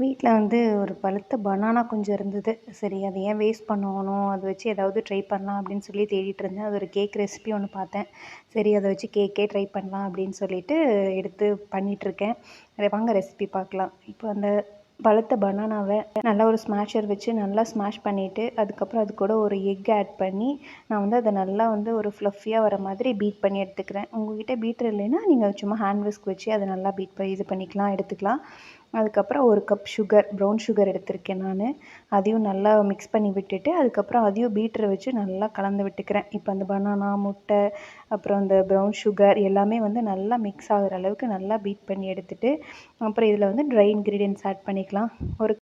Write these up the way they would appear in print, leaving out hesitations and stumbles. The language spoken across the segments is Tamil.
வீட்டில் வந்து ஒரு பழுத்த பனானா கொஞ்சம் இருந்தது. சரி அதை ஏன் வேஸ்ட் பண்ணணும், அதை வச்சு ஏதாவது ட்ரை பண்ணலாம் அப்படின்னு சொல்லி தேடிட்டு இருந்தேன். அது ஒரு கேக் ரெசிபி ஒன்று பார்த்தேன். சரி அதை வச்சு கேக்கே ட்ரை பண்ணலாம் அப்படின்னு சொல்லிட்டு எடுத்து பண்ணிகிட்ருக்கேன். வாங்க ரெசிபி பார்க்கலாம். இப்போ அந்த பழுத்த பனானாவை நல்லா ஒரு ஸ்மாஷர் வச்சு நல்லா ஸ்மாஷ் பண்ணிவிட்டு, அதுக்கப்புறம் அது கூட ஒரு எக் ஆட் பண்ணி நான் வந்து அதை நல்லா வந்து ஒரு ஃப்ளஃபியாக வர மாதிரி பீட் பண்ணி எடுத்துக்கிறேன். உங்கள்கிட்ட பீட்டர் இல்லைன்னா நீங்கள் சும்மா ஹேண்ட் விஸ்க் வச்சு அதை நல்லா இது பண்ணிக்கலாம், எடுத்துக்கலாம். அதுக்கப்புறம் ஒரு கப் சுகர், ப்ரௌன் சுகர் எடுத்திருக்கேன் நான். அதையும் நல்லா மிக்ஸ் பண்ணி விட்டுட்டு, அதுக்கப்புறம் அதையும் பீட்டரை வச்சு நல்லா கலந்து விட்டுக்கிறேன். இப்போ அந்த பனானா, முட்டை, அப்புறம் அந்த ப்ரௌன் சுகர் எல்லாமே வந்து நல்லா மிக்ஸ் ஆகிற அளவுக்கு நல்லா பீட் பண்ணி எடுத்துட்டு, அப்புறம் இதில் வந்து ட்ரை இன்க்ரீடியன்ட்ஸ் ஆட் பண்ணிக்கலாம். ஒரு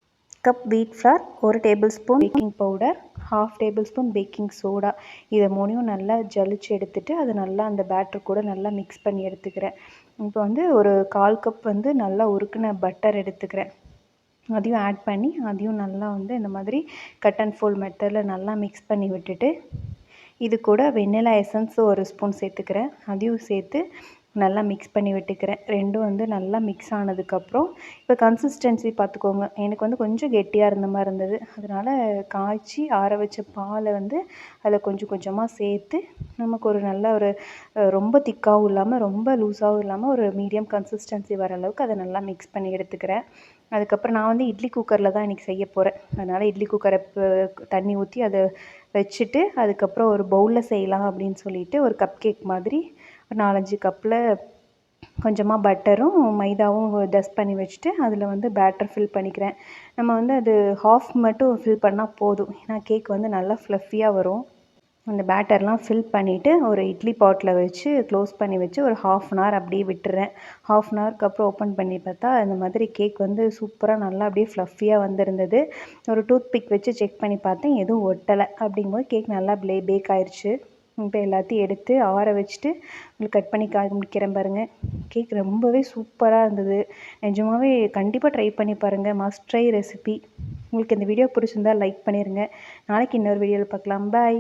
கப் வீட் flower, 1 table spoon baking powder, 1/2 table spoon baking soda. இதை 3யும் நல்லா ஜலிச்சு எடுத்துட்டு, அதை நல்லா அந்த பேட்டர் கூட நல்லா மிக்ஸ் பண்ணி எடுத்துக்கிறேன். இப்போ வந்து ஒரு 1/4 கப் வந்து நல்லா உருக்குன பட்டர் எடுத்துக்கிறேன். அதையும் ஆட் பண்ணி அதையும் நல்லா வந்து இந்த மாதிரி கட் அண்ட் ஃபோல்ட் மெத்தடில் நல்லா மிக்ஸ் பண்ணி விட்டுட்டு, இது கூட வெண்ணிலா எசன்ஸ் ஒரு ஸ்பூன் சேர்த்துக்கிறேன். அதையும் சேர்த்து நல்லா மிக்ஸ் பண்ணி விட்டுக்கிறேன். ரெண்டும் வந்து நல்லா மிக்ஸ் ஆனதுக்கப்புறம் இப்போ கன்சிஸ்டன்சி பார்த்துக்கோங்க. எனக்கு வந்து கொஞ்சம் கெட்டியாக இருந்த மாதிரி இருந்தது. அதனால் காய்ச்சி ஆற வச்ச பாலை வந்து அதில் கொஞ்சம் கொஞ்சமாக சேர்த்து நமக்கு ஒரு நல்ல ஒரு ரொம்ப திக்காகவும் இல்லாமல் ரொம்ப லூஸாகவும் இல்லாமல் ஒரு மீடியம் கன்சிஸ்டன்சி வர அளவுக்கு அதை நல்லா மிக்ஸ் பண்ணி எடுத்துக்கிறேன். அதுக்கப்புறம் நான் வந்து இட்லி குக்கரில் தான் இன்றைக்கி செய்ய போகிறேன். அதனால் இட்லி குக்கரை தண்ணி ஊற்றி அதை வச்சுட்டு, அதுக்கப்புறம் ஒரு பவுலில் செய்யலாம் அப்படின்னு சொல்லிட்டு ஒரு கப் கேக் மாதிரி ஒரு 4-5 கப்பில் கொஞ்சமாக பட்டரும் மைதாவும் டஸ்ட் பண்ணி வச்சுட்டு, அதில் வந்து பேட்டர் ஃபில் பண்ணிக்கிறேன். நம்ம வந்து அது ஹாஃப் மட்டும் ஃபில் பண்ணால் போதும். ஏன்னா கேக் வந்து நல்லா ஃப்ளஃபியாக வரும். அந்த பேட்டர்லாம் ஃபில் பண்ணிவிட்டு ஒரு இட்லி பாட்டில் வச்சு க்ளோஸ் பண்ணி வச்சு ஒரு 1/2 அன் ஹவர் அப்படியே விட்டுறேன். 1/2 அன் ஹவருக்கு அப்புறம் ஓப்பன் பண்ணி பார்த்தா இந்த மாதிரி கேக் வந்து சூப்பராக நல்லா அப்படியே ஃப்ளஃபியாக வந்திருந்தது. ஒரு டூத் பிக் வச்சு செக் பண்ணி பார்த்தேன், எதுவும் ஒட்டலை. அப்படிங்கும்போது கேக் நல்லா பேக் ஆயிடுச்சு. இப்போ எல்லாத்தையும் எடுத்து ஆற வச்சுட்டு உங்களுக்கு கட் பண்ணி காமிக்கிறேன் பாருங்கள். கேக் ரொம்பவே சூப்பராக இருந்தது. நிஜமாகவே கண்டிப்பாக ட்ரை பண்ணி பாருங்கள். Must try recipe. உங்களுக்கு இந்த வீடியோ பிடிச்சிருந்தா லைக் பண்ணிடுங்க. நாளைக்கு இன்னொரு வீடியோவில் பார்க்கலாம். பாய்.